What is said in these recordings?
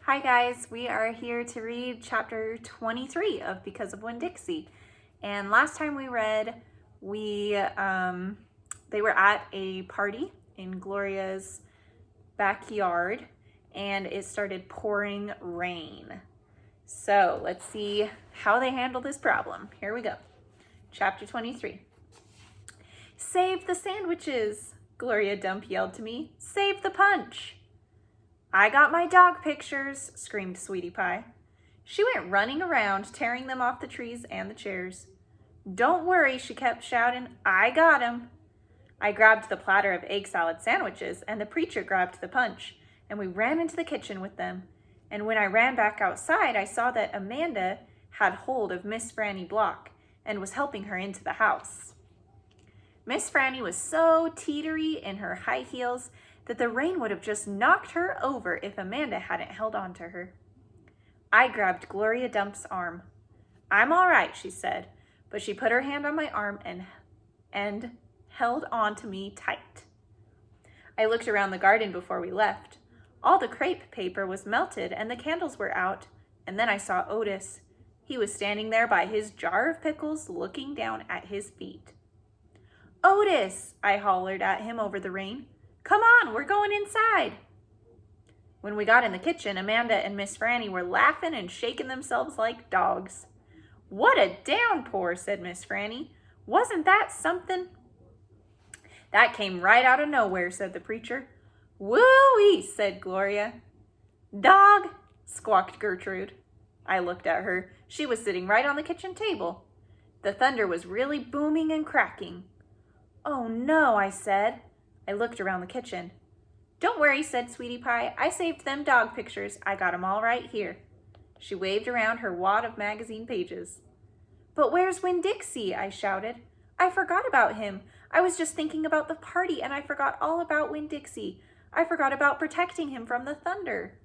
Hi guys, we are here to read chapter 23 of Because of Winn-Dixie. And last time we read, they were at a party in Gloria's backyard and it started pouring rain. So let's see how they handle this problem. Here we go. Chapter 23. Save the sandwiches, Gloria Dump yelled to me. Save the punch. I got my dog pictures, screamed Sweetie Pie. She went running around, tearing them off the trees and the chairs. Don't worry, she kept shouting. I got 'em. I grabbed the platter of egg salad sandwiches, and the preacher grabbed the punch, and we ran into the kitchen with them. And when I ran back outside, I saw that Amanda had hold of Miss Franny Block and was helping her into the house. Miss Franny was so teetery in her high heels that the rain would have just knocked her over if Amanda hadn't held on to her. I grabbed Gloria Dump's arm. I'm all right, she said, but she put her hand on my arm and held on to me tight. I looked around the garden before we left. All the crepe paper was melted and the candles were out, and then I saw Otis. He was standing there by his jar of pickles, looking down at his feet. Otis, I hollered at him over the rain. Come on, we're going inside. When we got in the kitchen, Amanda and Miss Franny were laughing and shaking themselves like dogs. What a downpour, said Miss Franny. Wasn't that something? That came right out of nowhere, said the preacher. Woo-wee, said Gloria. Dog, squawked Gertrude. I looked at her. She was sitting right on the kitchen table. The thunder was really booming and cracking. Oh no, I said. I looked around the kitchen. Don't worry, said Sweetie Pie. I saved them dog pictures. I got 'em all right here. She waved around her wad of magazine pages. But where's Winn-Dixie? I shouted. I forgot about him. I was just thinking about the party and I forgot all about Winn-Dixie. I forgot about protecting him from the thunder.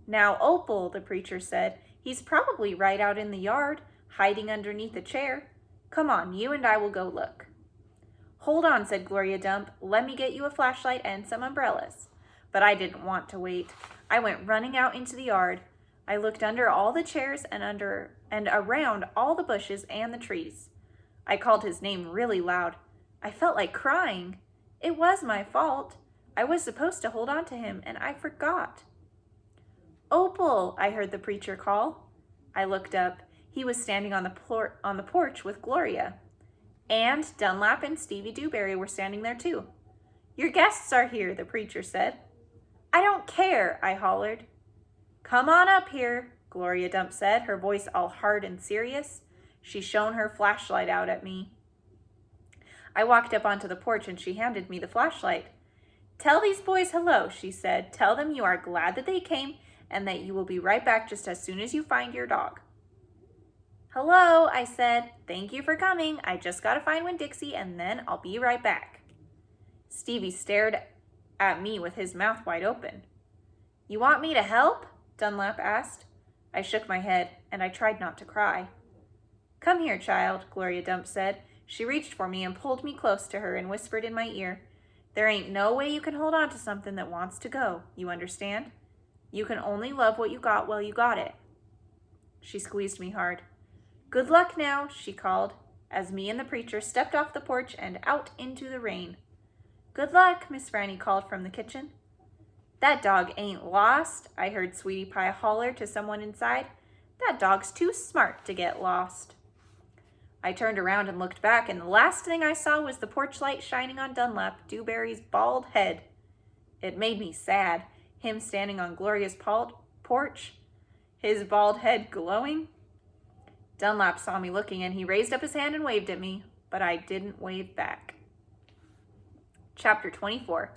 Now, Opal, the preacher said, he's probably right out in the yard, hiding underneath a chair. Come on, you and I will go look. Hold on, said Gloria Dump. Let me get you a flashlight and some umbrellas. But I didn't want to wait. I went running out into the yard. I looked under all the chairs and around all the bushes and the trees. I called his name really loud. I felt like crying. It was my fault. I was supposed to hold on to him, and I forgot. Opal, I heard the preacher call. I looked up. He was standing on the porch with Gloria. And Dunlap and Stevie Dewberry were standing there too. Your guests are here, the preacher said. I don't care, I hollered. Come on up here, Gloria Dump said, her voice all hard and serious. She shone her flashlight out at me. I walked up onto the porch and she handed me the flashlight. Tell these boys hello, she said. Tell them you are glad that they came and that you will be right back just as soon as you find your dog. Hello, I said. Thank you for coming. I just got to find Winn-Dixie and then I'll be right back. Stevie stared at me with his mouth wide open. You want me to help? Dunlap asked. I shook my head and I tried not to cry. Come here, child, Gloria Dump said. She reached for me and pulled me close to her and whispered in my ear. There ain't no way you can hold on to something that wants to go, you understand? You can only love what you got while you got it. She squeezed me hard. Good luck now, she called, as me and the preacher stepped off the porch and out into the rain. Good luck, Miss Franny called from the kitchen. That dog ain't lost, I heard Sweetie Pie holler to someone inside. That dog's too smart to get lost. I turned around and looked back, and the last thing I saw was the porch light shining on Dunlap Dewberry's bald head. It made me sad, him standing on Gloria's porch, his bald head glowing. Dunlap saw me looking and he raised up his hand and waved at me, but I didn't wave back. Chapter 24.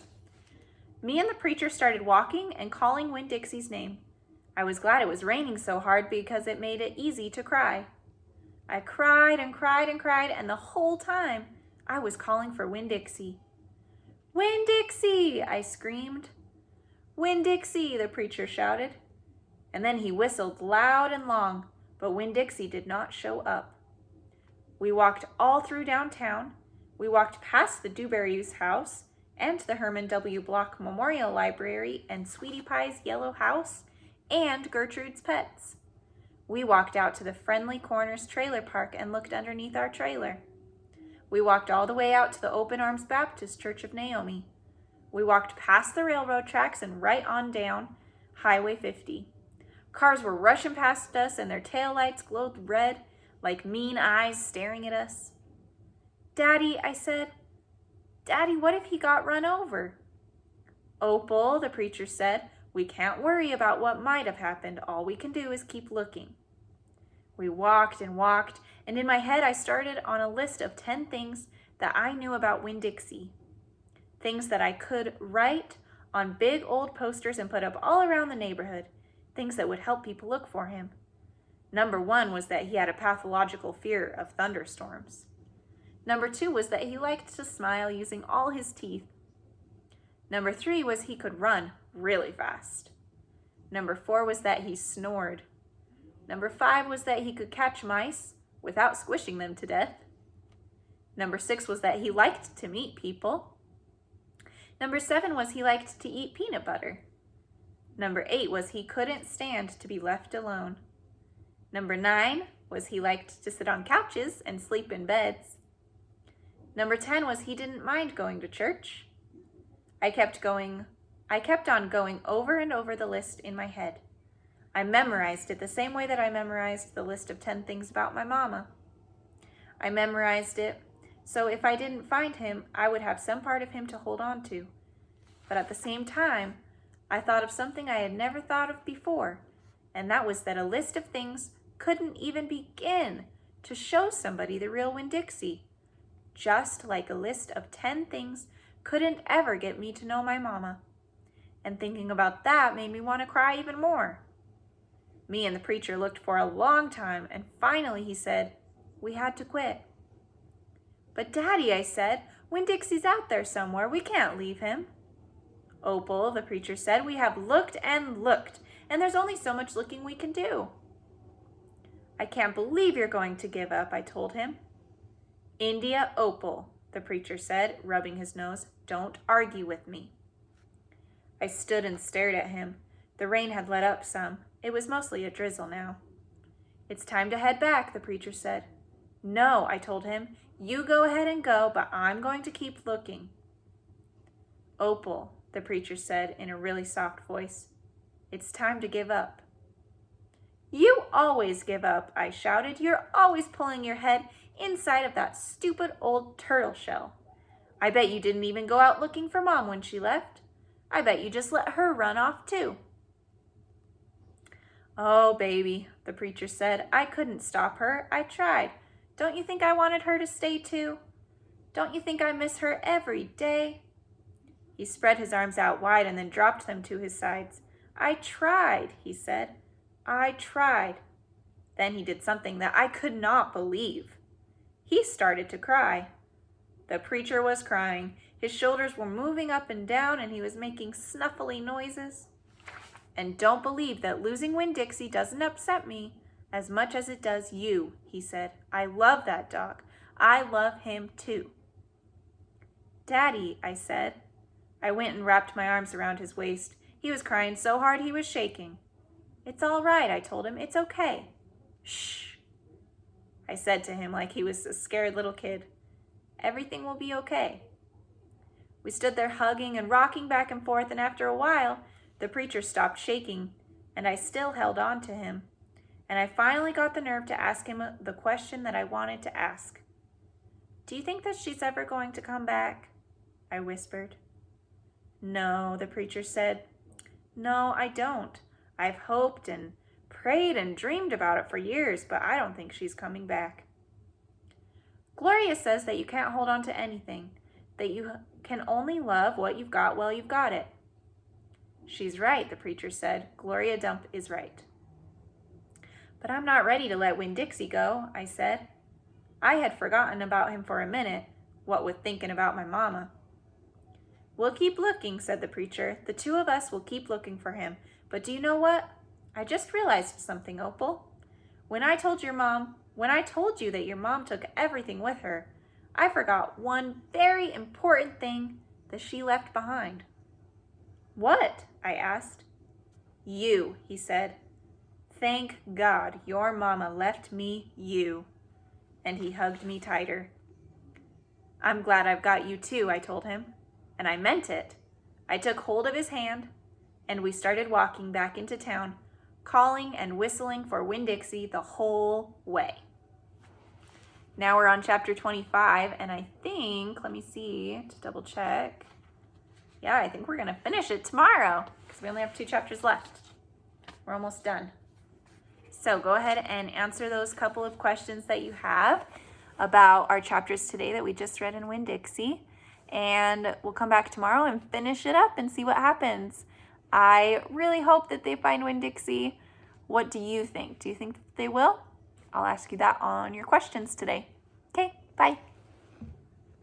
Me and the preacher started walking and calling Winn-Dixie's name. I was glad it was raining so hard because it made it easy to cry. I cried and cried and cried, and the whole time I was calling for Winn-Dixie. Winn-Dixie, I screamed. Winn-Dixie, the preacher shouted. And then he whistled loud and long. But Winn-Dixie did not show up. We walked all through downtown. We walked past the Dewberry's house and the Herman W. Block Memorial Library and Sweetie Pie's yellow house and Gertrude's pets. We walked out to the Friendly Corners trailer park and looked underneath our trailer. We walked all the way out to the Open Arms Baptist Church of Naomi. We walked past the railroad tracks and right on down Highway 50. Cars were rushing past us and their taillights glowed red like mean eyes staring at us. Daddy, I said, Daddy, what if he got run over? Opal, the preacher said, we can't worry about what might have happened. All we can do is keep looking. We walked, and in my head I started on a list of 10 things that I knew about Winn-Dixie. Things that I could write on big old posters and put up all around the neighborhood. Things that would help people look for him. Number 1 was that he had a pathological fear of thunderstorms. Number 2 was that he liked to smile using all his teeth. Number 3 was he could run really fast. Number 4 was that he snored. Number 5 was that he could catch mice without squishing them to death. Number 6 was that he liked to meet people. Number 7 was he liked to eat peanut butter. Number 8 was he couldn't stand to be left alone. Number 9 was he liked to sit on couches and sleep in beds. Number 10 was he didn't mind going to church. I kept on going over and over the list in my head. I memorized it the same way that I memorized the list of 10 things about my mama. I memorized it so if I didn't find him, I would have some part of him to hold on to. But at the same time, I thought of something I had never thought of before, and that was that a list of things couldn't even begin to show somebody the real Winn-Dixie. Just like a list of 10 things couldn't ever get me to know my mama. And thinking about that made me want to cry even more. Me and the preacher looked for a long time, and finally he said, we had to quit. But Daddy, I said, Winn-Dixie's out there somewhere. We can't leave him. Opal, the preacher said, we have looked and looked, and there's only so much looking we can do. I can't believe you're going to give up, I told him. India, Opal, the preacher said, rubbing his nose, don't argue with me. I stood and stared at him. The rain had let up some. It was mostly a drizzle now. It's time to head back, the preacher said. No, I told him. You go ahead and go, but I'm going to keep looking. Opal, the preacher said in a really soft voice, it's time to give up. You always give up, I shouted. You're always pulling your head inside of that stupid old turtle shell. I bet you didn't even go out looking for Mom when she left. I bet you just let her run off too. Oh, baby, the preacher said. I couldn't stop her. I tried. Don't you think I wanted her to stay too? Don't you think I miss her every day? He spread his arms out wide and then dropped them to his sides. I tried, he said. I tried. Then he did something that I could not believe. He started to cry. The preacher was crying. His shoulders were moving up and down and he was making snuffly noises. And don't believe that losing Winn-Dixie doesn't upset me as much as it does you, he said. I love that dog. I love him too. Daddy, I said. I went and wrapped my arms around his waist. He was crying so hard he was shaking. It's all right, I told him. It's okay. Shh, I said to him like he was a scared little kid. Everything will be okay. We stood there hugging and rocking back and forth, and after a while, the preacher stopped shaking, and I still held on to him. And I finally got the nerve to ask him the question that I wanted to ask. Do you think that she's ever going to come back? I whispered. No, the preacher said. No, I don't. I've hoped and prayed and dreamed about it for years, but I don't think she's coming back. Gloria says that you can't hold on to anything, that you can only love what you've got while you've got it. She's right, the preacher said. Gloria Dump is right. But I'm not ready to let Winn-Dixie go, I said. I had forgotten about him for a minute, what with thinking about my mama. We'll keep looking, said the preacher. The two of us will keep looking for him. But do you know what? I just realized something, Opal. When I told you that your mom took everything with her, I forgot one very important thing that she left behind. What? I asked. You, he said. Thank God your mama left me you. And he hugged me tighter. I'm glad I've got you too, I told him. And I meant it. I took hold of his hand, and we started walking back into town, calling and whistling for Winn-Dixie the whole way. Now we're on chapter 25, and I think, let me see, to double check. Yeah, I think we're going to finish it tomorrow because we only have 2 chapters left. We're almost done. So go ahead and answer those couple of questions that you have about our chapters today that we just read in Winn-Dixie. And we'll come back tomorrow and finish it up and see what happens. I really hope that they find Winn-Dixie. What do you think? Do you think that they will? I'll ask you that on your questions today. Okay, bye.